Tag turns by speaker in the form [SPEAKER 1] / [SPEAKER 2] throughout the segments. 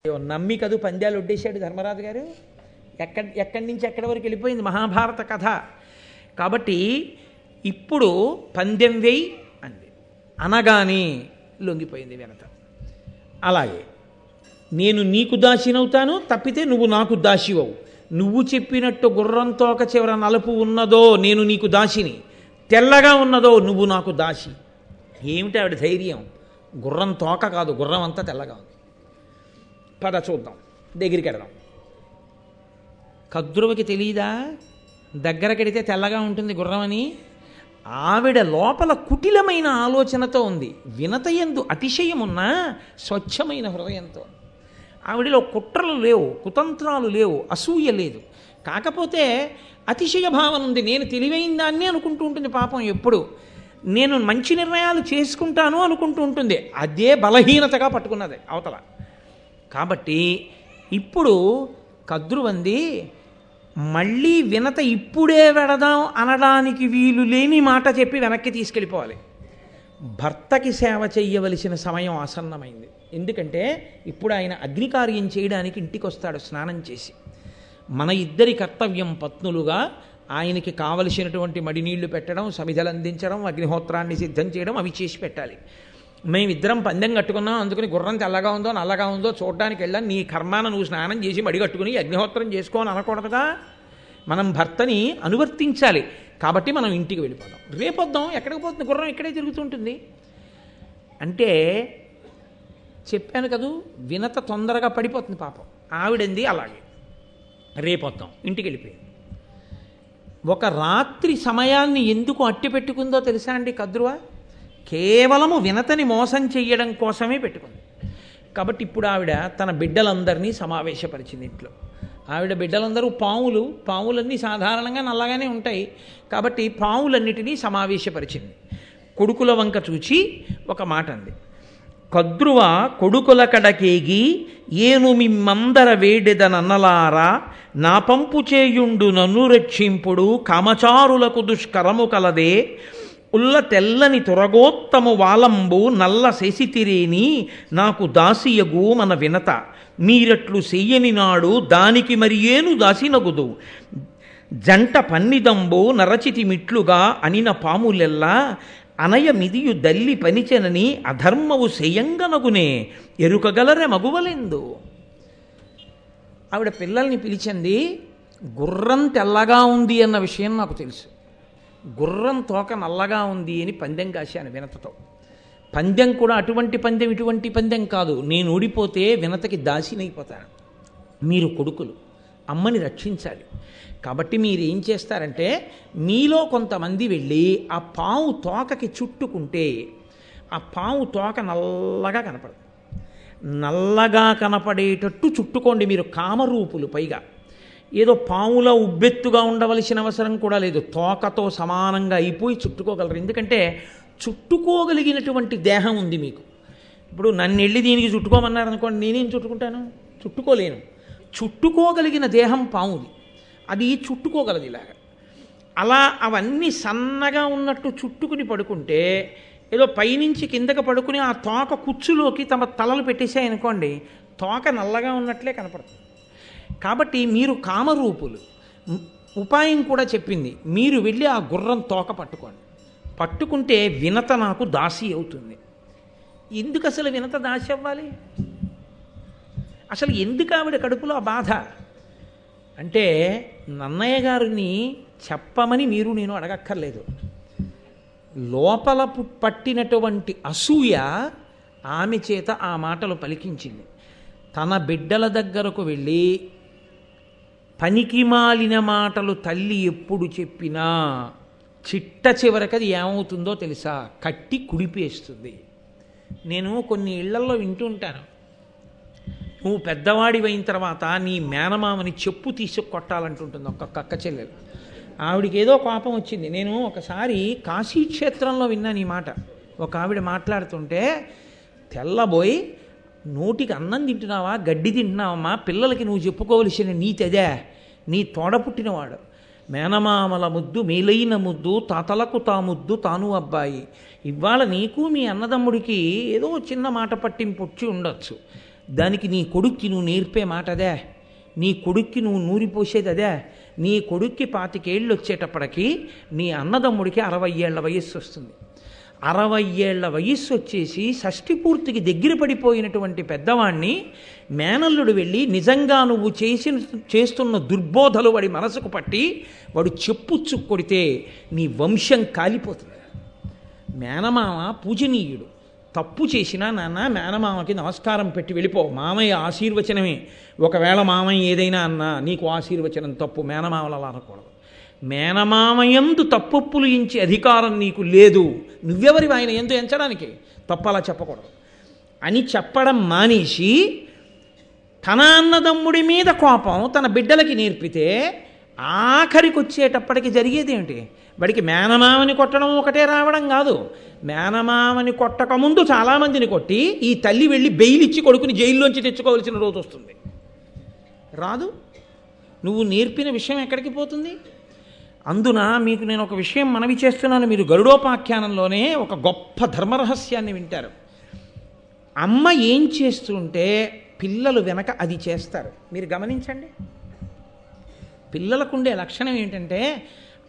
[SPEAKER 1] నమ్మి కదూ పందాలు ఒడ్డేశాడు ధర్మరాజు గారు. ఎక్కడి నుంచి ఎక్కడి వరకు వెళ్ళిపోయింది మహాభారత కథ. కాబట్టి ఇప్పుడు పందెం వేయి అంది. అనగానే లొంగిపోయింది వినత. అలాగే నేను నీకు దాసినవుతాను, తప్పితే నువ్వు నాకు దాసివవు. నువ్వు చెప్పినట్టు గుర్రం తోక చివర నలుపు ఉన్నదో నేను నీకు దాసిని, తెల్లగా ఉన్నదో నువ్వు నాకు దాసి. ఏమిటి ఆవిడ ధైర్యం? గుర్రం తోక కాదు, గుర్రం అంతా తెల్లగా ఉంది. పద చూద్దాం, దగ్గరికి వెడదాం. కద్రువకి తెలియదా దగ్గరకెడితే తెల్లగా ఉంటుంది గుర్రం అని? ఆవిడ లోపల కుటిలమైన ఆలోచనతో ఉంది. వినతయందు అతిశయమున్నా స్వచ్ఛమైన హృదయంతో. ఆవిడలో కుట్రలు లేవు, కుతంత్రాలు లేవు, అసూయ లేదు. కాకపోతే అతిశయ భావన ఉంది. నేను తెలివైన దాన్ని అనుకుంటూ ఉంటుంది పాపం. ఎప్పుడు నేను మంచి నిర్ణయాలు చేసుకుంటాను అనుకుంటూ ఉంటుంది. అదే బలహీనతగా పట్టుకున్నది అవతల. కాబట్టి ఇప్పుడు కద్రువంది మళ్ళీ వినత ఇప్పుడే వెడదాం అనడానికి వీలు లేని మాట చెప్పి వెనక్కి తీసుకెళ్ళిపోవాలి. భర్తకి సేవ చెయ్యవలసిన సమయం ఆసన్నమైంది. ఎందుకంటే ఇప్పుడు ఆయన అగ్నికార్యం చేయడానికి ఇంటికి వస్తాడు స్నానం చేసి. మన ఇద్దరి కర్తవ్యం పత్నులుగా ఆయనకి కావలసినటువంటి మడినీళ్లు పెట్టడం, సమిధలు అందించడం, అగ్నిహోత్రాన్ని సిద్ధం చేయడం, అవి చేసి పెట్టాలి. మేమిద్దరం పందెం కట్టుకున్నాం, అందుకని గుర్రం తెల్లగా ఉందో నల్లగా ఉందో చూడడానికి వెళ్ళాను. నీ కర్మాన నువ్వు స్నానం చేసి మడి కట్టుకుని అగ్నిహోత్రం చేసుకోని అనకూడదుగా. మనం భర్తని అనువర్తించాలి. కాబట్టి మనం ఇంటికి వెళ్ళిపోదాం. రేపొద్దాం. ఎక్కడికి పోతుంది గుర్రం? ఇక్కడే తిరుగుతుంటుంది అంటే చెప్పాను కదూ, వినత తొందరగా పడిపోతుంది పాపం. ఆవిడంది అలాగే. రేపొద్దాం. ఇంటికి వెళ్ళిపోయింది. ఒక రాత్రి సమయాన్ని ఎందుకు అట్టి పెట్టుకుందో తెలుసా అండి కద్రువ? కేవలము వినతని మోసం చెయ్యడం కోసమే పెట్టుకుంది. కాబట్టి ఇప్పుడు ఆవిడ తన బిడ్డలందరినీ సమావేశపరిచింది ఇంట్లో. ఆవిడ బిడ్డలందరూ పాములు. పాములన్నీ సాధారణంగా నల్లగానే ఉంటాయి. కాబట్టి పాములన్నిటినీ సమావేశపరిచింది. కొడుకుల వంక చూచి ఒక మాట అంది. కద్రువ కొడుకుల కడకేగి ఏను మిమ్మందర వేడెదనన్నలారా, నా పంపు చేయుండు నన్ను రక్షింపుడు, కామచారులకు దుష్కరము కలదే, ఉల్ల తెల్లని తొరగోత్తము వాలంబు నల్ల శశితిరేని నాకు దాసియగు మన వినత, మీరట్లు చెయ్యని నాడు దానికి మరి ఏను దాసినగుదు, జంట పన్నిదంబు నరచితి మిట్లుగా అనిన పాములెల్లా, అనయ మిదియు దల్లి పనిచెనని అధర్మవు సెయంగనగునే, ఎరుకగలరె మగువలెందు. ఆవిడ పిల్లల్ని పిలిచింది. గుర్రం తెల్లగా ఉంది అన్న విషయం నాకు తెలుసు. గుర్రం తోక నల్లగా ఉంది అని పందెం కాశాను వినతతో. పందెం కూడా అటువంటి పందెం, ఇటువంటి పందెం కాదు. నేను ఓడిపోతే వినతకి దాసినైపోతాను. మీరు కొడుకులు, అమ్మని రక్షించాలి. కాబట్టి మీరు ఏం చేస్తారంటే, మీలో కొంతమంది వెళ్ళి ఆ పాము తోకకి చుట్టుకుంటే ఆ పాము తోక నల్లగా కనపడదు. నల్లగా కనపడేటట్టు చుట్టుకోండి. మీరు కామరూపులు. పైగా ఏదో పాములా ఉబ్బెత్తుగా ఉండవలసిన అవసరం కూడా లేదు. తోకతో సమానంగా అయిపోయి చుట్టుకోగలరు. ఎందుకంటే చుట్టుకోగలిగినటువంటి దేహం ఉంది మీకు. ఇప్పుడు నన్ను వెళ్ళి దీనికి చుట్టుకోమన్నారు అనుకోండి, నేనేం చుట్టుకుంటాను? చుట్టుకోలేను. చుట్టుకోగలిగిన దేహం పాముది. అది చుట్టుకోగలదు ఇలాగా. అలా అవన్నీ సన్నగా ఉన్నట్టు చుట్టుకుని పడుకుంటే, ఏదో పైనుంచి కిందకి పడుకుని ఆ తోక కుచ్చులోకి తమ తలలు పెట్టేసాయనుకోండి, తోక నల్లగా ఉన్నట్లే కనపడుతుంది. కాబట్టి మీరు కామరూపులు. ఉపాయం కూడా చెప్పింది. మీరు వెళ్ళి ఆ గుర్రం తోక పట్టుకోండి. పట్టుకుంటే వినత నాకు దాసి అవుతుంది. ఎందుకు అసలు వినత దాసి అవ్వాలి? అసలు ఎందుకు ఆవిడ కడుపులో ఆ బాధ అంటే, నన్నయ్య గారిని చెప్పమని మీరు నేను అడగక్కర్లేదు. లోపల పట్టినటువంటి అసూయ ఆమె చేత ఆ మాటలు పలికించింది. తన బిడ్డల దగ్గరకు వెళ్ళి పనికి మాలిన మాటలు తల్లి ఎప్పుడు చెప్పినా చిట్ట చివరికి అది ఏమవుతుందో తెలుసా? కట్టి కుడిపేస్తుంది. నేను కొన్ని ఇళ్లల్లో వింటూ ఉంటాను. నువ్వు పెద్దవాడివైన తర్వాత నీ మేనమామని చెప్పు తీసుకు కొట్టాలంటుంటుంది ఒక్క అక్క చెల్లెలు. ఆవిడికి ఏదో కోపం వచ్చింది. నేను ఒకసారి కాశీక్షేత్రంలో విన్నాను ఈ మాట. ఒక ఆవిడ మాట్లాడుతుంటే, తెల్లబోయి నోటికి అన్నం తింటున్నావా, గడ్డి తింటున్నావమ్మా, పిల్లలకి నువ్వు చెప్పుకోవలసిన నీతి అదే. నీ తోడ పుట్టినవాడు, మేనమామల ముద్దు మేలైన ముద్దు, తాతలకు తా ముద్దు తాను అబ్బాయి. ఇవాళ నీకు మీ అన్నదమ్ముడికి ఏదో చిన్న మాట పట్టింపు వచ్చి ఉండొచ్చు. దానికి నీ కొడుక్కి నువ్వు నేర్పే మాట అదే, నీ కొడుక్కి నువ్వు నూరిపోసేది అదే. నీ కొడుక్కి 25 ఏళ్ళు వచ్చేటప్పటికి నీ అన్నదమ్ముడికి 60 ఏళ్ల వయస్సు వస్తుంది. 60 ఏళ్ల వయస్సు వచ్చేసి షష్ఠి పూర్తికి దగ్గర పడిపోయినటువంటి పెద్దవాణ్ణి మేనల్లుడు వెళ్ళి నిజంగా నువ్వు చేస్తున్న దుర్బోధలు వాడి మనసుకు పట్టి వాడు చెప్పుచ్చు కొడితే నీ వంశం కాలిపోతుంది. మేనమామ పూజనీయుడు, తప్పు చేసినా నాన్న మేనమామకి నమస్కారం పెట్టి వెళ్ళిపో, మామయ్య ఆశీర్వచనమే. ఒకవేళ మామయ్య ఏదైనా అన్నా నీకు ఆశీర్వచనం తప్పు, మేనమామలు అలా అనకూడదు. మేనమామయందు తప్పొప్పులు ఎంచి అధికారం నీకు లేదు, నువ్వెవరి ఆయన ఎందు ఎంచడానికి, తప్పు అలా చెప్పకూడదు అని చెప్పడం మానేసి తన అన్నదమ్ముడి మీద కోపం తన బిడ్డలకి నేర్పితే ఆఖరికి వచ్చేటప్పటికి జరిగేది ఏమిటి? వాడికి మేనమామని కొట్టడం ఒకటే రావడం కాదు, మేనమామని కొట్టకముందు చాలామందిని కొట్టి ఈ తల్లి వెళ్ళి బెయిల్ ఇచ్చి కొడుకుని జైల్లోంచి తెచ్చుకోవాల్సిన రోజు వస్తుంది. రాదు. నువ్వు నేర్పిన విషయం ఎక్కడికి పోతుంది? అందున మీకు నేను ఒక విషయం మనవి చేస్తున్నాను. మీరు గరుడోపాఖ్యానంలోనే ఒక గొప్ప ధర్మరహస్యాన్ని వింటారు. అమ్మ ఏం చేస్తుంటే పిల్లలు వెనక అది చేస్తారు. మీరు గమనించండి. పిల్లలకు ఉండే లక్షణం ఏంటంటే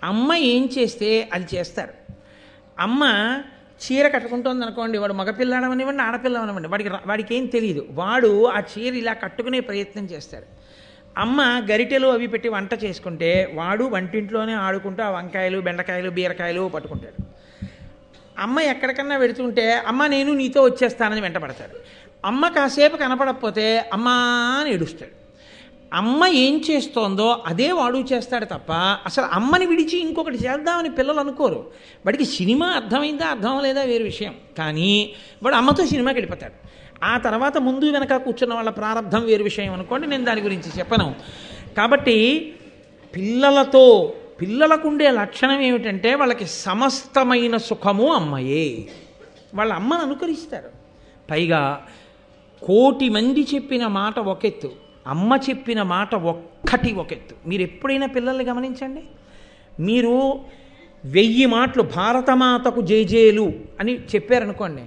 [SPEAKER 1] అమ్మ ఏం చేస్తే అది చేస్తారు. అమ్మ చీర కట్టుకుంటుంది అనుకోండి, వాడు మగపిల్లాడమనివ్వండి ఆడపిల్లమనివ్వండి, వాడికి ఏం తెలియదు, వాడు ఆ చీర ఇలా కట్టుకునే ప్రయత్నం చేస్తాడు. అమ్మ గరిటెలు అవి పెట్టి వంట చేసుకుంటే వాడు వంటింట్లోనే ఆడుకుంటూ ఆ వంకాయలు బెండకాయలు బీరకాయలు పట్టుకుంటాడు. అమ్మ ఎక్కడికన్నా వెడుతుంటే అమ్మ నేను నీతో వచ్చేస్తానని వెంటపడతాడు. అమ్మ కాసేపు కనపడకపోతే అమ్మా అని ఏడుస్తాడు. అమ్మ ఏం చేస్తోందో అదే వాడు చేస్తాడు తప్ప అసలు అమ్మని విడిచి ఇంకొకటి చేద్దామని పిల్లలు అనుకోరు. వాడికి సినిమా అర్థమైందా అర్థం లేదా వేరు విషయం, కానీ వాడు అమ్మతో సినిమాకి వెళ్ళిపోతాడు. ఆ తర్వాత ముందు వెనక కూర్చున్న వాళ్ళ ప్రారంభం వేరు విషయం అనుకోండి, నేను దాని గురించి చెప్పను. కాబట్టి పిల్లలకుండే లక్షణం ఏమిటంటే వాళ్ళకి సమస్తమైన సుఖము అమ్మయే. వాళ్ళ అమ్మను అనుకరిస్తారు. పైగా 1,000,000 మంది చెప్పిన మాట ఒకెత్తు, అమ్మ చెప్పిన మాట ఒక్కటి ఒకెత్తు. మీరు ఎప్పుడైనా పిల్లల్ని గమనించండి. మీరు 1000 మాటలు భారతమాతకు జేజేలు అని చెప్పారనుకోండి,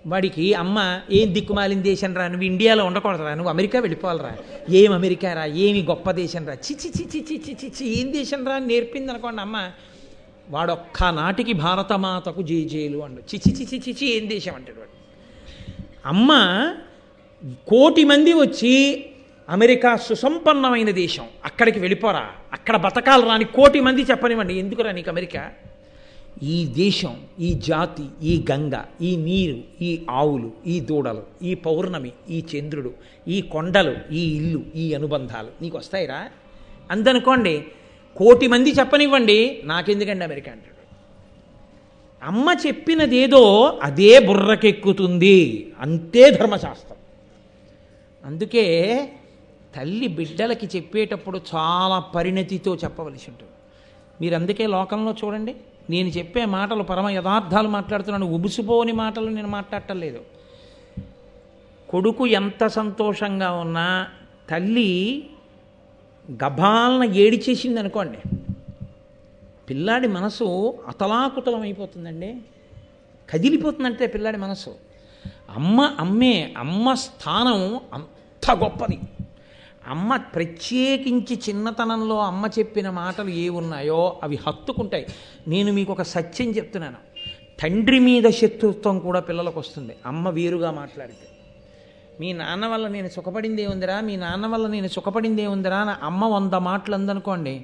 [SPEAKER 1] వాడికి అమ్మ ఏం దిక్కుమాలిన దేశం రా, నువ్వు ఇండియాలో ఉండకూడదురా, నువ్వు అమెరికా వెళ్ళిపోవాలరా, ఏం అమెరికా రా, ఏమి గొప్ప దేశం రా, చిచి చిచి చిచి చిచి ఏం దేశం రా అని నేర్పింది అనుకోండి అమ్మ, వాడొక్క నాటికి భారతమాతకు జేజేలు అండు. చిచి చిచి చిచి ఏం దేశం అంటాడు వాడు. అమ్మ 1,000,000 మంది వచ్చి అమెరికా సుసంపన్నమైన దేశం, అక్కడికి వెళ్ళిపోరా, అక్కడ బతకాలు రాని 1,000,000 మంది చెప్పనివ్వండి, ఎందుకురా నీకు అమెరికా? ఈ దేశం, ఈ జాతి, ఈ గంగ, ఈ నీరు, ఈ ఆవులు, ఈ దూడలు, ఈ పౌర్ణమి, ఈ చంద్రుడు, ఈ కొండలు, ఈ ఇల్లు, ఈ అనుబంధాలు నీకు వస్తాయిరా అందనుకోండి. 1,000,000 మంది చెప్పనివ్వండి, నాకెందుకండి అమెరికా అంటాడు. అమ్మ చెప్పినదేదో అదే బుర్రకెక్కుతుంది, అంతే ధర్మశాస్త్రం. అందుకే తల్లి బిడ్డలకి చెప్పేటప్పుడు చాలా పరిణతితో చెప్పవలసి ఉంటుంది. మీరు అందుకే లోకంలో చూడండి, నేను చెప్పే మాటలు పరమ యథార్థాలు మాట్లాడుతున్నాను, ఉబుసుపోని మాటలు నేను మాట్లాడటం లేదు. కొడుకు ఎంత సంతోషంగా ఉన్నా తల్లి గభాలన ఏడిచేసింది అనుకోండి, పిల్లాడి మనసు అతలాకుతలం అయిపోతుందండి, కదిలిపోతుందంటే పిల్లాడి మనసు. అమ్మ స్థానం అంత గొప్పది. అమ్మ ప్రత్యేకించి చిన్నతనంలో అమ్మ చెప్పిన మాటలు ఏ ఉన్నాయో అవి హత్తుకుంటాయి. నేను మీకు ఒక సత్యం చెప్తున్నాను, తండ్రి మీద శత్రుత్వం కూడా పిల్లలకు వస్తుంది అమ్మ వేరుగా మాట్లాడితే. మీ నాన్న వల్ల నేను సుఖపడిందే ఉందిరా, మీ నాన్న వల్ల నేను సుఖపడిందే ఉందిరా అని అమ్మ 100 మాటలు అందనుకోండి,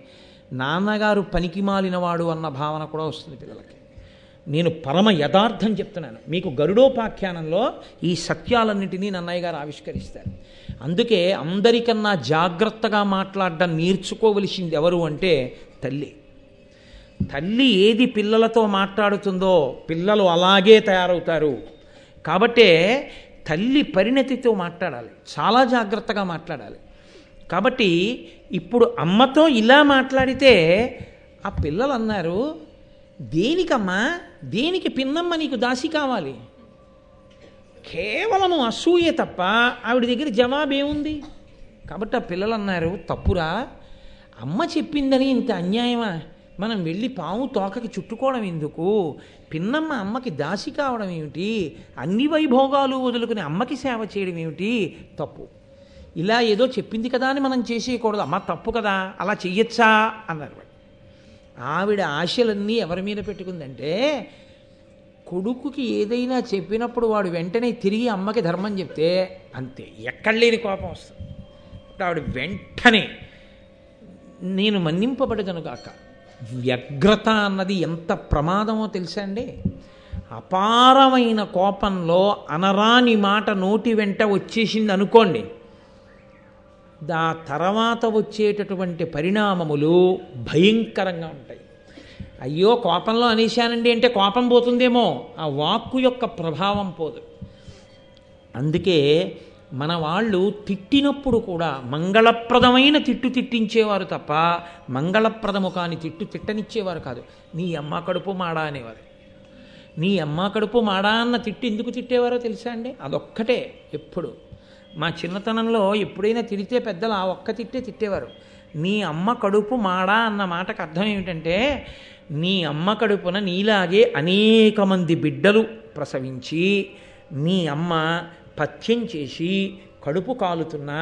[SPEAKER 1] నాన్నగారు పనికి మాలినవాడు అన్న భావన కూడా వస్తుంది పిల్లలకి. నేను పరమ యథార్థం చెప్తున్నాను మీకు. గరుడోపాఖ్యానంలో ఈ సత్యాలన్నింటినీ నన్నయ్య గారు ఆవిష్కరిస్తారు. అందుకే అందరికన్నా జాగ్రత్తగా మాట్లాడడం నేర్చుకోవలసింది ఎవరు అంటే తల్లి. తల్లి ఏది పిల్లలతో మాట్లాడుతుందో పిల్లలు అలాగే తయారవుతారు. కాబట్టే తల్లి పరిణతితో మాట్లాడాలి, చాలా జాగ్రత్తగా మాట్లాడాలి. కాబట్టి ఇప్పుడు అమ్మతో ఇలా మాట్లాడితే ఆ పిల్లలు అన్నారు, దేనికమ్మా, దేనికి పిన్నమ్మ నీకు దాసి కావాలి? కేవలము అసూయే తప్ప ఆవిడ దగ్గర జవాబేముంది? కాబట్టి ఆ పిల్లలు అన్నారు, తప్పురా, అమ్మ చెప్పిందని ఇంత అన్యాయమా? మనం వెళ్ళి పాము తోకకి చుట్టుకోవడం ఎందుకు? పిన్నమ్మ అమ్మకి దాసి కావడం ఏమిటి? అన్ని వైభోగాలు వదులుకుని అమ్మకి సేవ చేయడం ఏమిటి? తప్పు. ఇలా ఏదో చెప్పింది కదా అని మనం చేసేయకూడదు. అమ్మ తప్పు కదా, అలా చెయ్యొచ్చా అన్నారు. ఆవిడ ఆశలన్నీ ఎవరి మీద పెట్టుకుందంటే, కొడుకుకి ఏదైనా చెప్పినప్పుడు వాడు వెంటనే తిరిగి అమ్మకి ధర్మం చెప్తే అంతే, ఎక్కడ లేని కోపం వస్తుంది. ఆవిడ వెంటనే నేను మన్నింపబడదనుగాక. వ్యగ్రత అన్నది ఎంత ప్రమాదమో తెలుసా అండి? అపారమైన కోపంలో అనరాని మాట నోటి వెంట వచ్చేసింది అనుకోండి, ఆ తర్వాత వచ్చేటటువంటి పరిణామములు భయంకరంగా ఉంటాయి. అయ్యో కోపంలో అనేశానండి అంటే కోపం పోతుందేమో, ఆ వాక్కు యొక్క ప్రభావం పోదు. అందుకే మన వాళ్ళు తిట్టినప్పుడు కూడా మంగళప్రదమైన తిట్టు తిట్టించేవారు తప్ప మంగళప్రదము కాని తిట్టు తిట్టనిచ్చేవారు కాదు. నీ అమ్మ కడుపు మాడా అనేవారు. నీ అమ్మ కడుపు మాడా అన్న తిట్టు ఎందుకు తిట్టేవారో తెలుసా అండి? అదొక్కటే. ఎప్పుడు మా చిన్నతనంలో ఎప్పుడైనా తిడితే పెద్దలు ఆ ఒక్క తిట్టే తిట్టేవారు. నీ అమ్మ కడుపు మాడా అన్న మాటకు అర్థం ఏమిటంటే, నీ అమ్మ కడుపున నీలాగే అనేక మంది బిడ్డలు ప్రసవించి నీ అమ్మ పథ్యం చేసి కడుపు కాలుతున్నా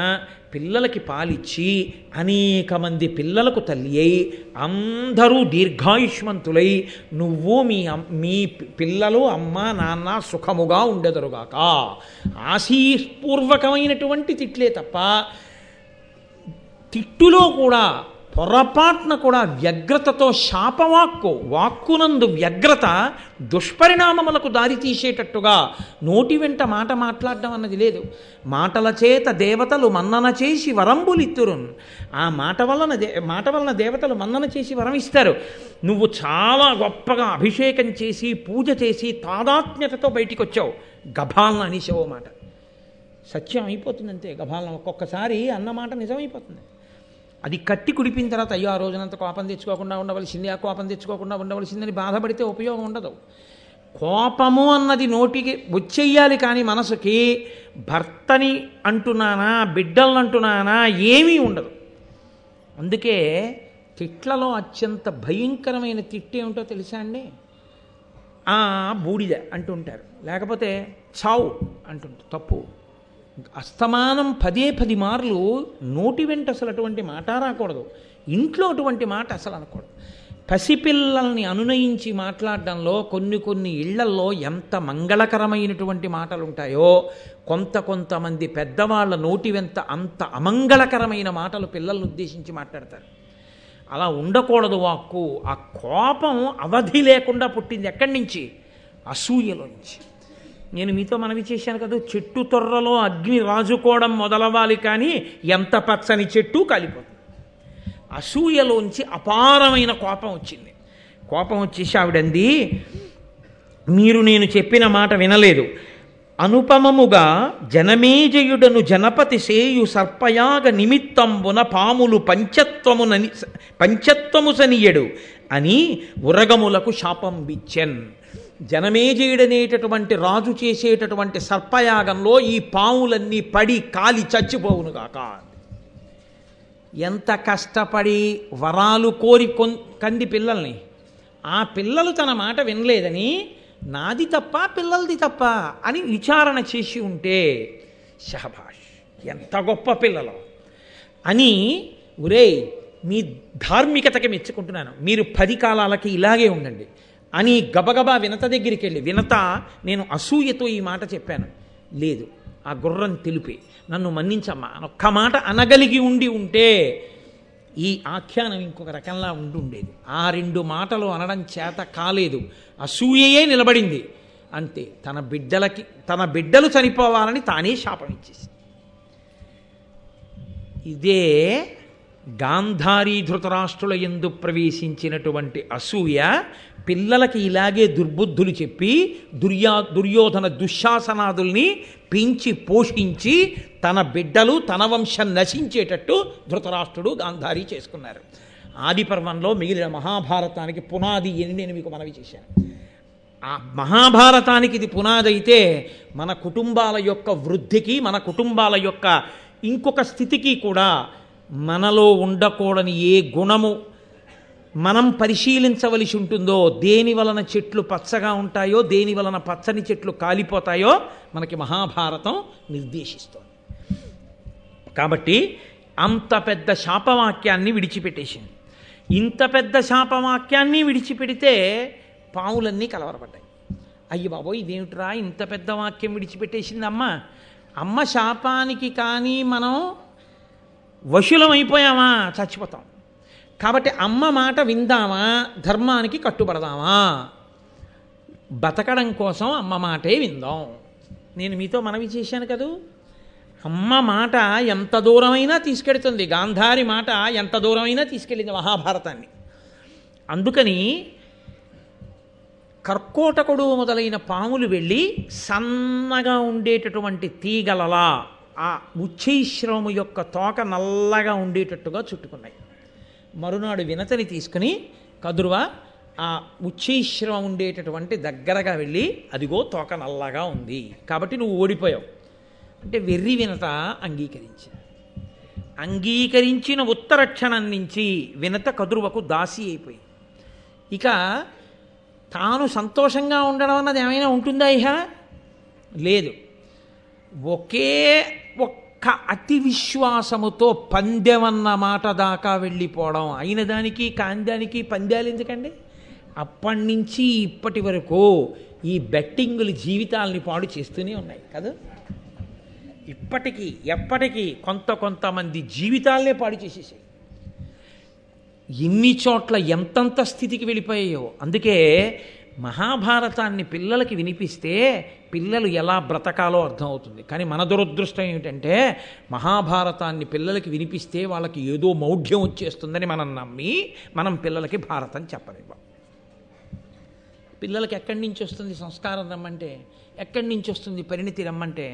[SPEAKER 1] పిల్లలకి పాలిచ్చి అనేక మంది పిల్లలకు తల్లి అయి అందరూ దీర్ఘాయుష్మంతులై నువ్వు మీ పిల్లలు అమ్మ నాన్న సుఖముగా ఉండెదరుగాక ఆశీపూర్వకమైనటువంటి తిట్లే తప్ప తిట్టులో కూడా పొరపాటున కూడా వ్యగ్రతతో వాక్కునందు వ్యగ్రత దుష్పరిణామములకు దారితీసేటట్టుగా నోటి వెంట మాట మాట్లాడడం అన్నది లేదు. మాటల చేత దేవతలు మన్నన చేసి వరంబులిత్తురున్. ఆ మాట వలన దేవతలు మన్నన చేసి వరం ఇస్తారు. నువ్వు చాలా గొప్పగా అభిషేకం చేసి పూజ చేసి తాదాత్మ్యతతో బయటికి వచ్చావు, గభాలన అనేసావో మాట సత్యం అయిపోతుంది అంతే. గభాలన ఒక్కొక్కసారి అన్నమాట నిజమైపోతుంది. అది కట్టి కుడిపిన తర్వాత అయ్యో ఆ రోజునంత కోపం తెచ్చుకోకుండా ఉండవలసింది, ఆ కోపం తెచ్చుకోకుండా ఉండవలసిందని బాధపడితే ఉపయోగం ఉండదు. కోపము అన్నది నోటికి వచ్చేయాలి, కానీ మనసుకి భర్తని అంటున్నానా బిడ్డలను అంటున్నానా ఏమీ ఉండదు. అందుకే తిట్లలో అత్యంత భయంకరమైన తిట్టు ఏమిటో తెలుసా అండి? బూడిద అంటుంటారు, లేకపోతే చావు అంటుంటారు. తప్పు. అస్తమానం 10 మార్లు నోటి వెంట అసలు అటువంటి మాట రాకూడదు. ఇంట్లో అటువంటి మాట అసలు అనకూడదు. పసిపిల్లల్ని అనునయించి మాట్లాడడంలో కొన్ని ఇళ్లల్లో ఎంత మంగళకరమైనటువంటి మాటలు ఉంటాయో కొంతమంది పెద్దవాళ్ళ నోటి వెంట అంత అమంగళకరమైన మాటలు పిల్లల్ని ఉద్దేశించి మాట్లాడతారు. అలా ఉండకూడదు వాక్కు. ఆ కోపం అవధి లేకుండా పుట్టింది ఎక్కడి నుంచి? అసూయలోంచి. నేను మీతో మనవి చేశాను కదా, చెట్టు తొర్రలో అగ్ని రాజుకోవడం మొదలవ్వాలి, కానీ ఎంత పచ్చని చెట్టు కాలిపోతుంది. అసూయలోంచి అపారమైన కోపం వచ్చింది. కోపం వచ్చేసి ఆవిడంది, మీరు నేను చెప్పిన మాట వినలేదు. అనుపమముగా జనమేజయుడను జనపతి సేయు సర్పయాగ నిమిత్తంబున పాములు పంచత్వము సనియడు అని ఉరగములకు శాపం విచ్చెన్. జనమేజయుడనేటటువంటి రాజు చేసేటటువంటి సర్పయాగంలో ఈ పాములన్నీ పడి కాలి చచ్చిపోవునుగాక. ఎంత కష్టపడి వరాలు కోరి కంది పిల్లల్ని, ఆ పిల్లలు తన మాట వినలేదని నాది తప్ప పిల్లలది తప్ప అని విచారణ చేసి ఉంటే షహబాష్ ఎంత గొప్ప పిల్లలు అని, ఒరేయ్ మీ ధార్మికతకి మెచ్చుకుంటున్నాను, మీరు 10 కాలాలకి ఇలాగే ఉండండి అని గబగబా వినత దగ్గరికి వెళ్ళి, వినత నేను అసూయతో ఈ మాట చెప్పాను, లేదు ఆ గుర్రం తెలిపి నన్ను మన్నించమ్మా అని ఒక్క మాట అనగలిగి ఉంటే ఈ ఆఖ్యానం ఇంకొక రకంలా ఉండేది. ఆ 2 మాటలు అనడం చేత కాలేదు, అసూయయే నిలబడింది అంతే. తన బిడ్డలు చనిపోవాలని తానే శాపం ఇచ్చేసి. ఇదే గాంధారీ ధృతరాష్ట్రుల యందు ప్రవేశించినటువంటి అసూయ పిల్లలకి ఇలాగే దుర్బుద్ధులు చెప్పి దుర్యోధన దుశ్శాసనాదుల్ని పెంచి పోషించి తన బిడ్డలు తన వంశం నశించేటట్టు ధృతరాష్ట్రుడు గాంధారీ చేసుకున్నారు. ఆది పర్వంలో మిగిలిన మహాభారతానికి పునాది అని నేను మీకు మనవి చేశాను. ఆ మహాభారతానికి ఇది పునాది అయితే మన కుటుంబాల యొక్క వృద్ధికి, మన కుటుంబాల యొక్క ఇంకొక స్థితికి కూడా మనలో ఉండకూడని ఏ గుణము మనం పరిశీలించవలసి ఉంటుందో, దేని వలన చెట్లు పచ్చగా ఉంటాయో, దేని వలన పచ్చని చెట్లు కాలిపోతాయో మనకి మహాభారతం నిర్దేశిస్తోంది. కాబట్టి అంత పెద్ద శాపవాక్యాన్ని విడిచిపెట్టేసింది. ఇంత పెద్ద శాపవాక్యాన్ని విడిచిపెడితే పావులన్నీ కలవరపడ్డాయి. అయ్యి బాబోయ్, ఇదేమిట్రా ఇంత పెద్ద వాక్యం విడిచిపెట్టేసింది అమ్మ శాపానికి కానీ మనం వశులమైపోయామా, చచ్చిపోతాం. కాబట్టి అమ్మ మాట విందామా, ధర్మానికి కట్టుబడదామా? బతకడం కోసం అమ్మ మాటే విందాం. నేను మీతో మనవి చేశాను కదూ, అమ్మ మాట ఎంత దూరమైనా తీసుకెడుతుంది. గాంధారి మాట ఎంత దూరమైనా తీసుకెళ్ళింది మహాభారతాన్ని. అందుకని కర్కోటకుడు మొదలైన పాములు వెళ్ళి సన్నగా ఉండేటటువంటి తీగలలా ఆ ఉచ్చైశ్రవము యొక్క తోక నల్లగా ఉండేటట్టుగా చుట్టుకున్నాయి. మరునాడు వినతని తీసుకుని కదురువ ఆ ఉచ్చైశ్రవం ఉండేటటువంటి దగ్గరగా వెళ్ళి, అదిగో తోక నల్లగా ఉంది కాబట్టి నువ్వు ఓడిపోయావు అంటే వెర్రి వినత అంగీకరించిన ఉత్తర క్షణం నుంచి వినత కదురువకు దాసి అయిపోయింది. ఇక తాను సంతోషంగా ఉండడం అన్నది ఏమైనా ఉంటుందా? ఇహ లేదు. ఒకే ఒక్క అతి విశ్వాసముతో పందెమన్న మాట దాకా వెళ్ళిపోవడం. అయిన దానికి కాందానికి పందాలు ఎందుకండి? అప్పటి నుంచి ఇప్పటి వరకు ఈ బెట్టింగులు జీవితాలని పాడు చేస్తూనే ఉన్నాయి కదా. ఇప్పటికీ ఎప్పటికీ కొంతమంది జీవితాలనే పాడు చేసేసాయి. ఎన్ని చోట్ల ఎంతంత స్థితికి వెళ్ళిపోయాయో. అందుకే మహాభారతాన్ని పిల్లలకి వినిపిస్తే పిల్లలు ఎలా బ్రతకాలో అర్థమవుతుంది. కానీ మన దురదృష్టం ఏమిటంటే మహాభారతాన్ని పిల్లలకి వినిపిస్తే వాళ్ళకి ఏదో మౌఢ్యం వచ్చేస్తుందని మనం నమ్మి మనం పిల్లలకి భారతం చెప్పలేము. పిల్లలకి ఎక్కడి నుంచి వస్తుంది సంస్కారం రమ్మంటే, ఎక్కడి నుంచి వస్తుంది పరిణితి రమ్మంటే?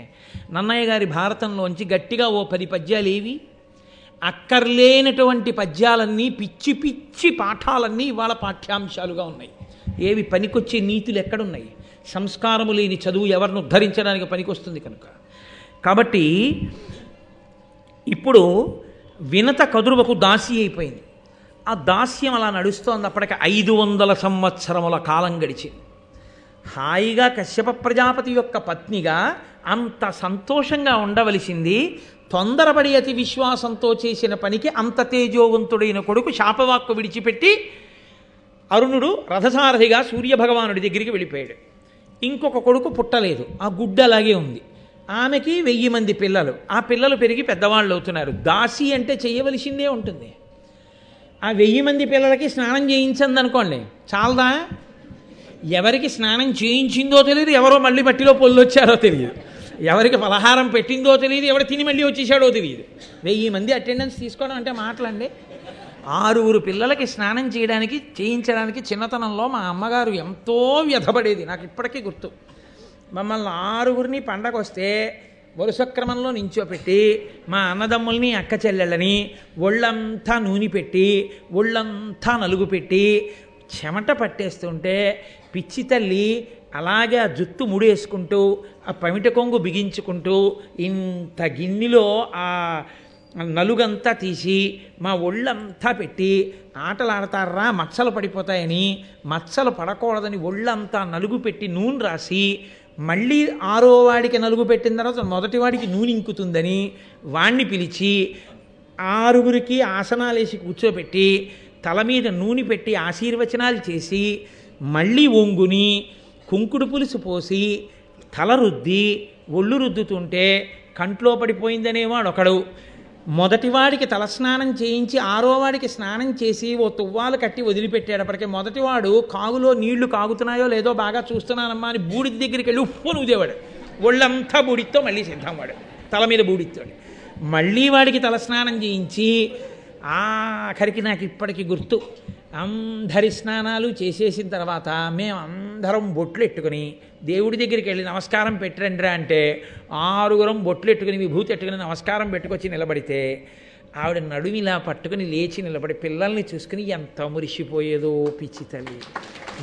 [SPEAKER 1] నన్నయ్య గారి భారతంలోంచి గట్టిగా ఓ 10 పద్యాలు ఏవి? అక్కర్లేనటువంటి పద్యాలన్నీ, పిచ్చి పిచ్చి పాఠాలన్నీ ఇవాళ పాఠ్యాంశాలుగా ఉన్నాయి. ఏవి పనికొచ్చే నీతులు ఎక్కడున్నాయి? సంస్కారము లేని చదువు ఎవరిని ఉద్ధరించడానికి పనికొస్తుంది కనుక. కాబట్టి ఇప్పుడు వినత కదురువకు దాసి అయిపోయింది. ఆ దాస్యం అలా నడుస్తోంది. అప్పటికి 500 సంవత్సరముల కాలం గడిచింది. హాయిగా కశ్యప ప్రజాపతి యొక్క పత్నిగా అంత సంతోషంగా ఉండవలసింది తొందరపడి అతి విశ్వాసంతో చేసిన పనికి అంత తేజోవంతుడైన కొడుకు శాపవాక్కు విడిచిపెట్టి అరుణుడు రథసారథిగా సూర్యభగవానుడి దగ్గరికి వెళ్ళిపోయాడు. ఇంకొక కొడుకు పుట్టలేదు, ఆ గుడ్డ అలాగే ఉంది. ఆమెకి 1000 మంది పిల్లలు. ఆ పిల్లలు పెరిగి పెద్దవాళ్ళు అవుతున్నారు. దాసి అంటే చేయవలసిందే ఉంటుంది. ఆ 1000 మంది పిల్లలకి స్నానం చేయించండి అనుకోండి, చాలదా? ఎవరికి స్నానం చేయించిందో తెలియదు, ఎవరో మళ్ళీ మట్టిలో పొల్లు వచ్చారో తెలియదు, ఎవరికి పలహారం పెట్టిందో తెలియదు, ఎవరు తిని మళ్ళీ వచ్చేసాడో తెలియదు. 1000 మంది అటెండెన్స్ తీసుకోవడం అంటే మాటలండి. 6 పిల్లలకి స్నానం చేయించడానికి చిన్నతనంలో మా అమ్మగారు ఎంతో వ్యధపడేది. నాకు ఇప్పటికీ గుర్తు. మమ్మల్ని 6 పండగ వస్తే వరుసక్రమంలో నించోపెట్టి మా అన్నదమ్ముల్ని అక్క చెల్లెళ్ళని ఒళ్ళంతా నూనె పెట్టి ఒళ్ళంతా నలుగు పెట్టి చెమట పట్టేస్తుంటే పిచ్చి తల్లి అలాగే ఆ జుత్తు ముడేసుకుంటూ ఆ పమిట కొంగు బిగించుకుంటూ ఇంత గిన్నెలో ఆ నలుగంతా తీసి మా ఒళ్ళంతా పెట్టి ఆటలాడతారా మచ్చలు పడిపోతాయని, మచ్చలు పడకూడదని ఒళ్ళంతా నలుగు పెట్టి నూనె రాసి, మళ్ళీ 6వ వాడికి నలుగు పెట్టిన తర్వాత మొదటి వాడికి నూనె ఇంకుతుందని వాణ్ణి పిలిచి 6 ఆసనాలు వేసి కూర్చోబెట్టి తల మీద నూనె పెట్టి ఆశీర్వచనాలు చేసి మళ్ళీ ఒంగుని కుంకుడు పులుసు పోసి తల రుద్ది ఒళ్ళు రుద్దుతుంటే కంట్లో పడిపోయిందనేవాడు ఒకడు. మొదటివాడికి తలస్నానం చేయించి 6వ వాడికి స్నానం చేసి ఓ తువ్వాలు కట్టి వదిలిపెట్టేటప్పటికీ మొదటివాడు కాగులో నీళ్లు కాగుతున్నాయో లేదో బాగా చూస్తున్నానమ్మా అని బూడిద దగ్గరికి వెళ్ళి ఉప్పు ఊదేవాడు. ఒళ్ళంతా బూడితో మళ్ళీ సిద్ధం వాడు, తల మీద బూడితోడు. మళ్ళీ వాడికి తలస్నానం చేయించి ఆఖరికి నాకు ఇప్పటికీ గుర్తు, అందరి స్నానాలు చేసేసిన తర్వాత మేము అందరం బొట్లు ఎట్టుకుని దేవుడి దగ్గరికి వెళ్ళి నమస్కారం పెట్టరండిరా అంటే 6 బొట్లు ఎట్టుకుని విభూతి ఎట్టుకుని నమస్కారం పెట్టుకొచ్చి నిలబడితే ఆవిడ నడుమిలా పట్టుకుని లేచి నిలబడి పిల్లల్ని చూసుకుని ఎంత మురిసిపోయేదో. పిచ్చి తల్లి,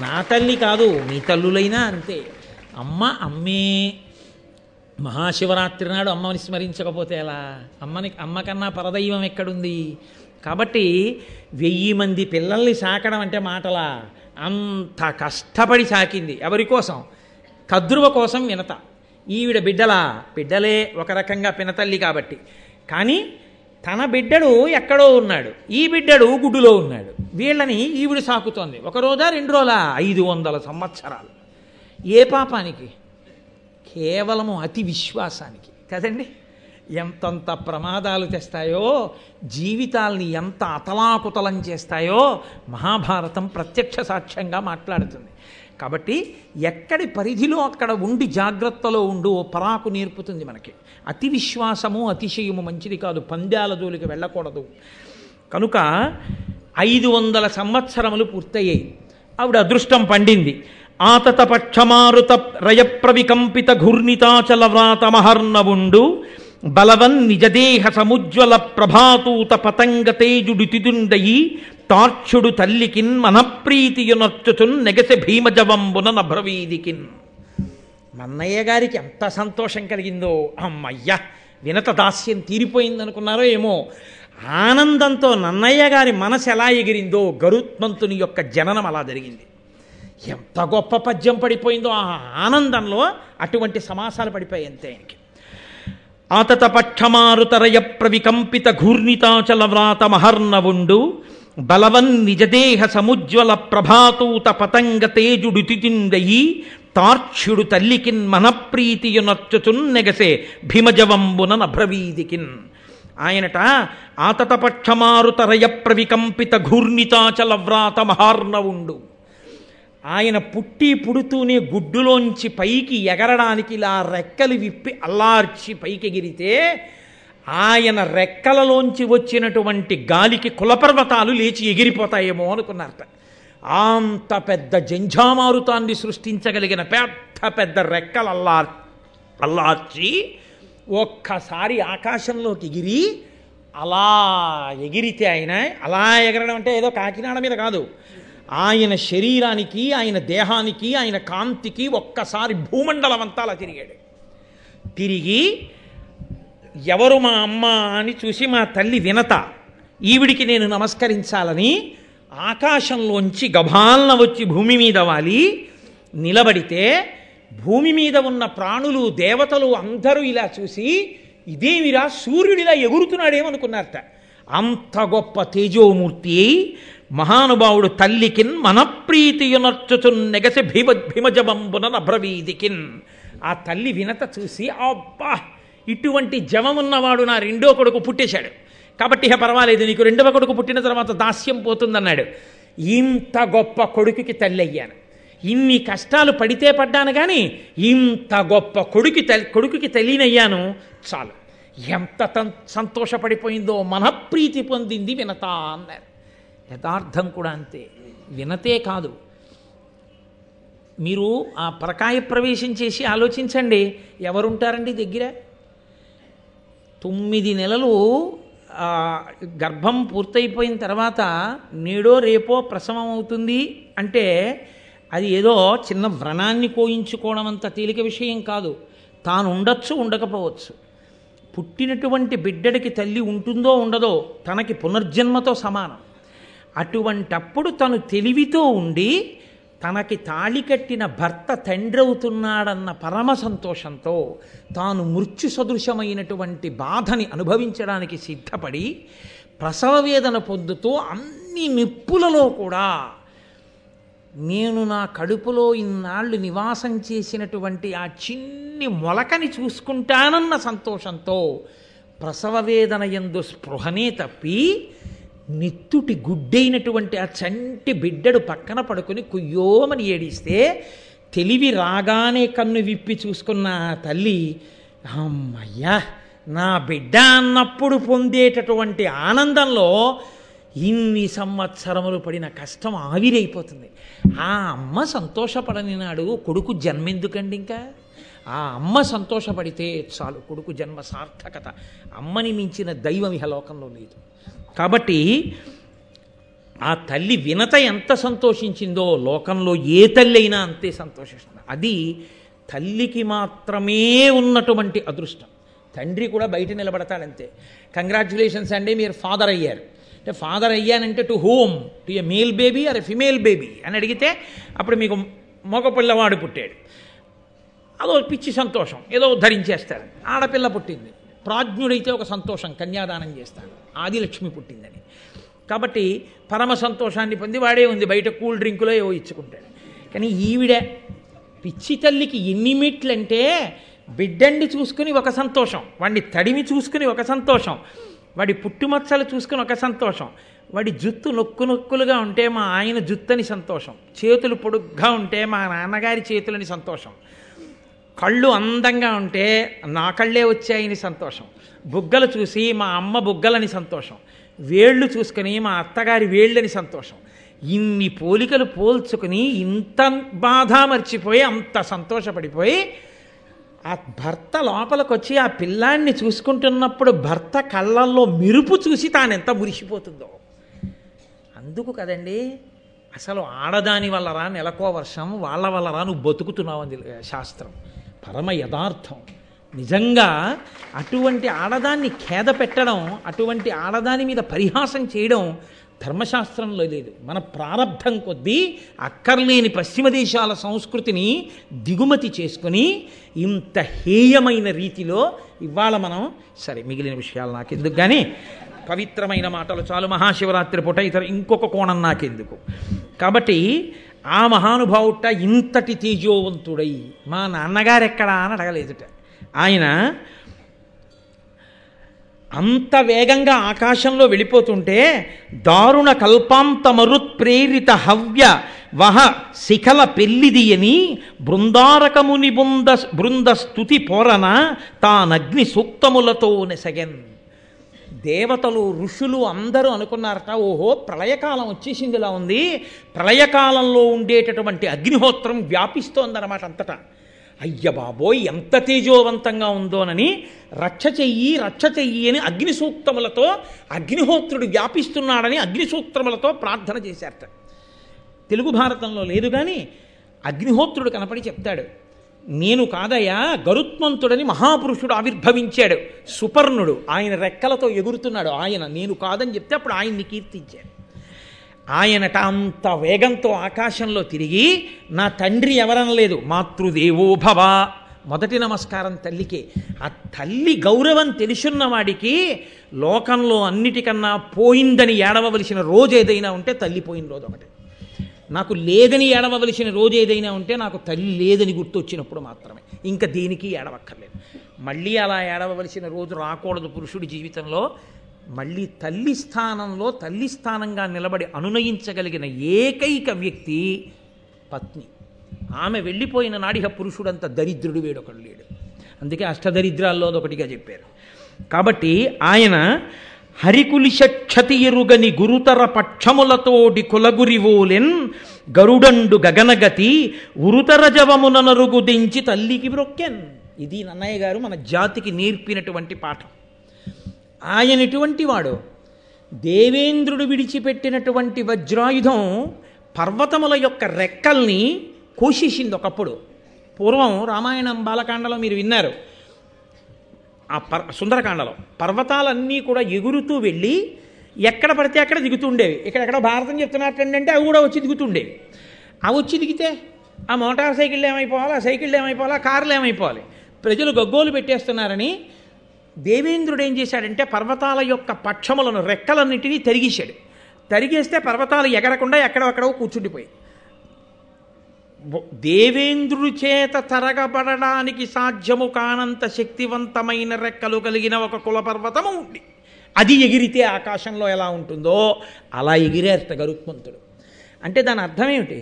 [SPEAKER 1] నా తల్లి కాదు మీ తల్లులైనా అంతే. అమ్మే. మహాశివరాత్రి నాడు అమ్మని స్మరించకపోతే ఎలా? అమ్మ కన్నా పరదైవం ఎక్కడుంది? కాబట్టి 1000 మంది పిల్లల్ని సాకడం అంటే మాటలా, అంత కష్టపడి సాకింది. ఎవరి కోసం? కద్రువ కోసం వినత. ఈవిడ బిడ్డలే ఒక రకంగా పినతల్లి కాబట్టి. కానీ తన బిడ్డడు ఎక్కడో ఉన్నాడు, ఈ బిడ్డడు గుడ్డులో ఉన్నాడు. వీళ్ళని ఈవిడ సాకుతోంది. 1 రోజా 2 రోజులా? 500 సంవత్సరాలు. ఏ పాపానికి? కేవలము అతి విశ్వాసానికి కదండి. ఎంతంత ప్రమాదాలు తెస్తాయో, జీవితాల్ని ఎంత అతలాకుతలం చేస్తాయో మహాభారతం ప్రత్యక్ష సాక్ష్యంగా మాట్లాడుతుంది. కాబట్టి ఎక్కడి పరిధిలో అక్కడ ఉండి జాగ్రత్తలో ఉండు పరాకు నేర్పుతుంది మనకి. అతి విశ్వాసము అతిశయము మంచిది కాదు, పందాల జోలికి వెళ్ళకూడదు. కనుక 500 సంవత్సరములు పూర్తయ్యాయి. ఆవిడ అదృష్టం పండింది. ఆతత పక్షమారుత రయప్రవికంపిత ఘూర్ణితాచల వ్రాత మహర్ణవుండు బలవన్ నిజదేహ సముజ్వల ప్రభాతూత పతంగ తేజుడు తిదుండయి తార్క్షుడు తల్లికిన్ మనప్రీతియునర్చుచున్ నెగసె భీమజవంబున నభ్రవీదికిన్. నన్నయ్య గారికి ఎంత సంతోషం కలిగిందో, అమ్మయ్య వినత దాస్యం తీరిపోయిందనుకున్నారో ఏమో. ఆనందంతో నన్నయ్య గారి మనసు ఎలా ఎగిరిందో, గరుత్మంతుని యొక్క జననం అలా జరిగింది. ఎంత గొప్ప పద్యం పడిపోయిందో ఆ ఆనందంలో. అటువంటి సమాసాలు పడిపోయాయి అంతే ఆయనకి. ఆతత పక్షమారుతరయ ప్రవికంపిత ఘూర్ణితాచల వ్రాత మహర్ణవుండు బలవన్ నిజదేహ సముజ్వల ప్రభాతూత పతంగ తేజుడు తితిండయి తార్క్ష్యుడు తల్లికిన్ మనప్రీతియునర్చుచున్ నెగసే భీమజవంబున నభ్రవీదికిన్. ఆయనట ఆతత పక్షమారుతరయ ప్రవికంపిత ఘూర్ణితాచల వ్రాత మహార్ణవుండు. ఆయన పుడుతూనే గుడ్డులోంచి పైకి ఎగరడానికి ఇలా రెక్కలు విప్పి అల్లార్చి పైకి ఎగిరితే ఆయన రెక్కలలోంచి వచ్చినటువంటి గాలికి కులపర్వతాలు లేచి ఎగిరిపోతాయేమో అనుకున్నారట. అంత పెద్ద జంఝామారుతాన్ని సృష్టించగలిగిన పెద్ద రెక్కలు అల్లార్చి ఒక్కసారి ఆకాశంలోకి ఎగిరి అలా ఎగిరితే ఆయన అలా ఎగరడం అంటే ఏదో కాకినాడ మీద కాదు, ఆయన శరీరానికి, ఆయన దేహానికి, ఆయన కాంతికి ఒక్కసారి భూమండలం అంతా అలా తిరిగాడు. తిరిగి ఎవరు మా అమ్మ అని చూసి మా తల్లి వినత, ఈవిడికి నేను నమస్కరించాలని ఆకాశంలోంచి గభాలన వచ్చి భూమి మీద వాలి నిలబడితే భూమి మీద ఉన్న ప్రాణులు, దేవతలు అందరూ ఇలా చూసి ఇదేమిరా సూర్యుడిలా ఎగురుతున్నాడేమనుకున్నారట. అంత గొప్ప తేజోమూర్తి మహానుభావుడు తల్లికిన్ మనప్రీతియునర్చుచున్ నెగసి భీమజవంబున నభ్రవీదికిన్. ఆ తల్లి వినత చూసి అబ్బా ఇటువంటి జవమున్నవాడు నా 2వ కొడుకు పుట్టేశాడు కాబట్టి ఇక పర్వాలేదు, నీకు 2వ కొడుకు పుట్టిన తర్వాత దాస్యం పోతుందన్నాడు. ఇంత గొప్ప కొడుకుకి తల్లి అయ్యాను, ఇన్ని కష్టాలు పడితే పడ్డాను కానీ ఇంత గొప్ప కొడుకుకి తల్లినయ్యాను చాలు. ఎంత సంతోషపడిపోయిందో, మనప్రీతి పొందింది వినత అన్నారు. యథార్థం కూడా అంతే. వినతే కాదు, మీరు ఆ పరకాయ ప్రవేశం చేసి ఆలోచించండి, ఎవరుంటారండి దగ్గర? 9 నెలలు గర్భం పూర్తయిపోయిన తర్వాత నేడో రేపో ప్రసవం అవుతుంది అంటే అది ఏదో చిన్న వ్రణాన్ని కోయించుకోవడం అంత తేలిక విషయం కాదు. తాను ఉండొచ్చు, ఉండకపోవచ్చు. పుట్టినటువంటి బిడ్డడికి తల్లి ఉంటుందో ఉండదో తనకి పునర్జన్మతో సమానం. అటువంటప్పుడు తను తెలివితో ఉండి తనకి తాళి కట్టిన భర్త తండ్రి అవుతున్నాడన్న పరమ సంతోషంతో తాను మృత్యు సదృశమైనటువంటి బాధని అనుభవించడానికి సిద్ధపడి ప్రసవ వేదన పొందుతూ అన్ని నిప్పులలో కూడా నేను నా కడుపులో ఇన్నాళ్ళు నివాసం చేసినటువంటి ఆ చిన్ని మొలకని చూసుకుంటానన్న సంతోషంతో ప్రసవ వేదన యందు స్పృహనే తప్పి నిత్తుటి గుడ్డైనటువంటి ఆ చంటి బిడ్డడు పక్కన పడుకుని కుయ్యోమని ఏడిస్తే తెలివి రాగానే కన్ను విప్పి చూసుకున్న ఆ తల్లి అమ్మయ్యా నా బిడ్డ అన్నప్పుడు పొందేటటువంటి ఆనందంలో ఇన్ని సంవత్సరములు పడిన కష్టం ఆవిరైపోతుంది. ఆ అమ్మ సంతోషపడని నాడు కొడుకు జన్మెందుకండి? ఇంకా ఆ అమ్మ సంతోషపడితే చాలు, కొడుకు జన్మ సార్థకత. అమ్మని మించిన దైవం ఇహ లోకంలో లేదు. కాబట్టి ఆ తల్లి వినత ఎంత సంతోషించిందో లోకంలో ఏ తల్లి అయినా అంతే సంతోషిస్తుంది. అది తల్లికి మాత్రమే ఉన్నటువంటి అదృష్టం. తండ్రి కూడా బయట నిలబడతాడంతే. కంగ్రాచ్యులేషన్స్ అండి, మీరు ఫాదర్ అయ్యారు. అంటే ఫాదర్ అయ్యానంటే to whom, to a male baby or a female baby అని అడిగితే అప్పుడు మీకు మగ పిల్లవాడు పుట్టాడు, అదో పిచ్చి సంతోషం, ఏదో ధరించేస్తారు. ఆడపిల్ల పుట్టింది, ప్రాజ్ఞుడైతే ఒక సంతోషం, కన్యాదానం చేస్తాడు, ఆదిలక్ష్మి పుట్టిందని. కాబట్టి పరమ సంతోషాన్ని పొంది వాడే ఉంది, బయట కూల్ డ్రింకులో ఏవో ఇచ్చుకుంటాడు. కానీ ఈవిడ పిచ్చి తల్లికి ఎన్ని మెట్లంటే బిడ్డండి చూసుకుని ఒక సంతోషం, వాడిని తడిమి చూసుకుని ఒక సంతోషం, వాడి పుట్టుమచ్చలు చూసుకుని ఒక సంతోషం, వాడి జుత్తు నొక్కులుగా ఉంటే మా ఆయన జుత్తని సంతోషం, చేతులు పొడుగ్గా ఉంటే మా నాన్నగారి చేతులని సంతోషం, కళ్ళు అందంగా ఉంటే నా కళ్ళే వచ్చాయని సంతోషం, బుగ్గలు చూసి మా అమ్మ బుగ్గలని సంతోషం, వేళ్ళు చూసుకుని మా అత్తగారి వేళ్ళని సంతోషం. ఇన్ని పోలికలు పోల్చుకుని ఇంత బాధ మర్చిపోయి అంత సంతోషపడిపోయి ఆ భర్త లోపలికి వచ్చి ఆ పిల్లాన్ని చూసుకుంటున్నప్పుడు భర్త కళ్ళల్లో మెరుపు చూసి తానెంత మురిసిపోతుందో. అందుకు కదండి అసలు ఆడదాని వల్లరా నెలకో వర్షం, వాళ్ళ వల్లరా నువ్వు బతుకుతున్నావు అంది శాస్త్రం. పరమ యథార్థం. నిజంగా అటువంటి ఆడదాన్ని ఖేద పెట్టడం, అటువంటి ఆడదాని మీద పరిహాసం చేయడం ధర్మశాస్త్రంలో లేదు. మన ప్రారబ్ధం కొద్దీ అక్కర్లేని పశ్చిమ దేశాల సంస్కృతిని దిగుమతి చేసుకుని ఇంత హేయమైన రీతిలో ఇవాళ మనం, సరే మిగిలిన విషయాలు నాకెందుకు కానీ పవిత్రమైన మాటలు చాలు. మహాశివరాత్రి పూట ఇతర ఇంకొక కోణం నాకెందుకు. కాబట్టి ఆ మహానుభావుట ఇంతటి తేజోవంతుడై మా నాన్నగారు ఎక్కడా అని అడగలేదుట. ఆయన అంత వేగంగా ఆకాశంలో వెళ్ళిపోతుంటే దారుణ కల్పాంత మరుత్ప్రేరిత హవ్య వహ శిఖల పెళ్లిదియని బృందారకముని బృంద స్తుతి పోరన తానగ్ని సూక్తములతో నెసగెన్. దేవతలు ఋషులు అందరూ అనుకున్నారట, ఓహో ప్రళయకాలం వచ్చేసిందిలా ఉంది, ప్రళయకాలంలో ఉండేటటువంటి అగ్నిహోత్రం వ్యాపిస్తోందన్నమాట అంతటా. అయ్య బాబోయ్ ఎంత తేజోవంతంగా ఉందోనని రక్ష చెయ్యి అని అగ్ని సూక్తములతో అగ్నిహోత్రుడు వ్యాపిస్తున్నాడని అగ్ని సూక్తములతో ప్రార్థన చేశారట. తెలుగు భారతంలో లేదు కానీ అగ్నిహోత్రుడు కనపడి చెప్తాడు, నేను కాదయ్యా గరుత్మంతుడని మహాపురుషుడు ఆవిర్భవించాడు, సుపర్ణుడు, ఆయన రెక్కలతో ఎగురుతున్నాడు, ఆయన నేను కాదని చెప్తే అప్పుడు ఆయన్ని కీర్తించాడు. ఆయనట అంత వేగంతో ఆకాశంలో తిరిగి నా తండ్రి ఎవరనలేదు, మాతృదేవోభవ, మొదటి నమస్కారం తల్లికే. ఆ తల్లి గౌరవం తెలుసున్నవాడికి లోకంలో అన్నిటికన్నా పోయిందని ఏడవవలసిన రోజు ఏదైనా ఉంటే తల్లి పోయిన రోజు ఒకటి. నాకు లేదని ఏడవవలసిన రోజు ఏదైనా ఉంటే నాకు తల్లి లేదని గుర్తొచ్చినప్పుడు మాత్రమే, ఇంకా దేనికి ఏడవక్కర్లేదు. మళ్ళీ అలా ఏడవవలసిన రోజు రాకూడదు పురుషుడి జీవితంలో. మళ్ళీ తల్లి స్థానంలో తల్లి స్థానంగా నిలబడి అనునయించగలిగిన ఏకైక వ్యక్తి పత్ని. ఆమె వెళ్ళిపోయిన నాడిహ పురుషుడంత దరిద్రుడు వేడొకడు లేడు. అందుకే అష్టదరిద్రాల్లో ఒకటిగా చెప్పారు. కాబట్టి ఆయన హరికులిషక్షతి ఎరుగని గురుతర పక్షములతోడి కులగురివోలెన్ గరుడండు గగనగతి ఉరుతర జవమున నరుగు దించి తల్లికి బ్రొక్కెన్. ఇది నన్నయ్య గారు మన జాతికి నేర్పినటువంటి పాఠం. ఆయన ఎటువంటి వాడు? దేవేంద్రుడు విడిచిపెట్టినటువంటి వజ్రాయుధం పర్వతముల యొక్క రెక్కల్ని కోసేసింది ఒకప్పుడు. పూర్వం రామాయణం బాలకాండలో మీరు విన్నారు, ఆ సుందరకాండలో పర్వతాలన్నీ కూడా ఎగురుతూ వెళ్ళి ఎక్కడ పడితే అక్కడ దిగుతుండేవి. ఇక్కడెక్కడ భారతం చెప్తున్నట్టంటే అవి కూడా వచ్చి దిగుతుండేవి. అవి వచ్చి దిగితే ఆ మోటార్ సైకిళ్ళు ఏమైపోవాలి, ఆ సైకిళ్ళు ఏమైపోవాలి, ఆ కార్లు ఏమైపోవాలి, ప్రజలు గగ్గోలు పెట్టేస్తున్నారని దేవేంద్రుడు ఏం చేశాడంటే పర్వతాల యొక్క పక్షములను రెక్కలన్నింటినీ తరిగేశాడు. తరిగేస్తే పర్వతాలు ఎగరకుండా ఎక్కడెక్కడో కూర్చుండిపోయి, దేవేంద్రుడి చేత తరగబడడానికి సాధ్యము కానంత శక్తివంతమైన రెక్కలు కలిగిన ఒక కులపర్వతము ఉంది. అది ఎగిరితే ఆకాశంలో ఎలా ఉంటుందో అలా ఎగిరేట గరుత్మంతుడు. అంటే దాని అర్థం ఏమిటి?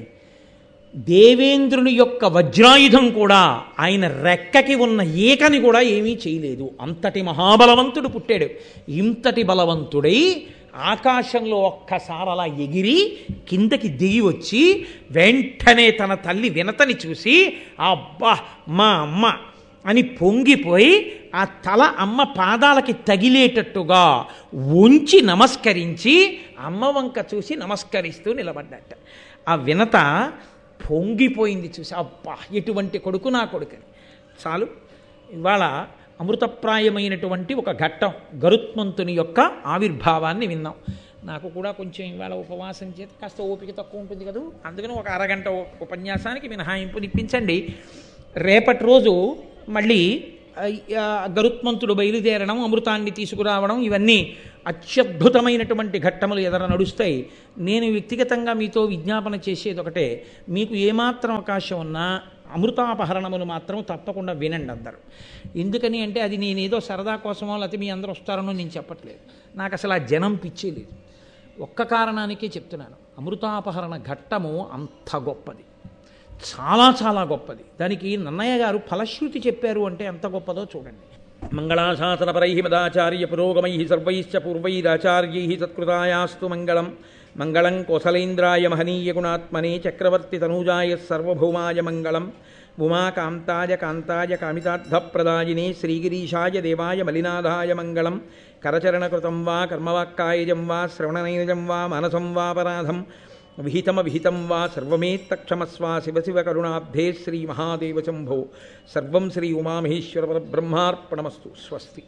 [SPEAKER 1] దేవేంద్రుని యొక్క వజ్రాయుధం కూడా ఆయన రెక్కకి ఉన్న ఈకని కూడా ఏమీ చేయలేదు. అంతటి మహాబలవంతుడు పుట్టాడు. ఇంతటి బలవంతుడై ఆకాశంలో ఒక్కసారి అలా ఎగిరి కిందకి దిగి వచ్చి వెంటనే తన తల్లి వినతని చూసి అబ్బా మా అమ్మ అని పొంగిపోయి ఆ తల అమ్మ పాదాలకి తగిలేటట్టుగా ఉంచి నమస్కరించి అమ్మ వంక చూసి నమస్కరిస్తూ నిలబడ్డట. ఆ వినత పొంగిపోయింది చూసి, అబ్బా ఎటువంటి కొడుకు నా కొడుకని. చాలు, ఇవాళ అమృతప్రాయమైనటువంటి ఒక ఘట్టం గరుత్మంతుని యొక్క ఆవిర్భావాన్ని విన్నాం. నాకు కూడా కొంచెం ఇవాళ ఉపవాసం చేత కాస్త ఓపిక తక్కువ ఉంటుంది కదా, అందుకని ఒక అరగంట ఉపన్యాసానికి మినహాయింపునిప్పించండి. రేపటి రోజు మళ్ళీ గరుత్మంతుడు బయలుదేరడం, అమృతాన్ని తీసుకురావడం, ఇవన్నీ అత్యద్భుతమైనటువంటి ఘట్టములు ఎదర నడుస్తాయి. నేను వ్యక్తిగతంగా మీతో విజ్ఞాపన చేసేది ఒకటే, మీకు ఏమాత్రం అవకాశం ఉన్నా అమృతాపహరణములు మాత్రం తప్పకుండా వినండి అందరూ. ఎందుకని అంటే అది నేనేదో సరదా కోసమో లేకపోతే మీ అందరూ వస్తారనో నేను చెప్పట్లేదు. నాకు అసలు ఆ జనం పిచ్చేలేదు. ఒక్క కారణానికే చెప్తున్నాను, అమృతాపహరణ ఘట్టము అంత గొప్పది, చాలా చాలా గొప్పది. దానికి నన్నయ్య గారు ఫలశ్రుతి చెప్పారు అంటే ఎంత గొప్పదో చూడండి. మంగళాశాసనపరై మదాచార్య పురోగమై సర్వైశ్చ పూర్వైరాచార్యై సత్కృతాయాస్తు మంగళం. మంగళం కోసలేంద్రాయ మహనీయ గుణాత్మనే చక్రవర్తి తనూజాయ సర్వభౌమాయ మంగళం. ఉమాకాంతాయ కాంతాయ కామితార్థప్రదాయినే శ్రీగిరీశాయ దేవాయ మలినాథాయ మంగళం. కరచరణకృతం వా కర్మవాక్కాయజం వా శ్రవణనైనజం వా మనసం వాపరాధం విహితమవిహితం వా సర్వమేత్తక్షమస్వ శివ శివ కరుణాబ్ధే శ్రీ మహాదేవ శంభో. సర్వం శ్రీ ఉమామహేశ్వర పరబ్రహ్మార్పణమస్తు. స్వస్తి.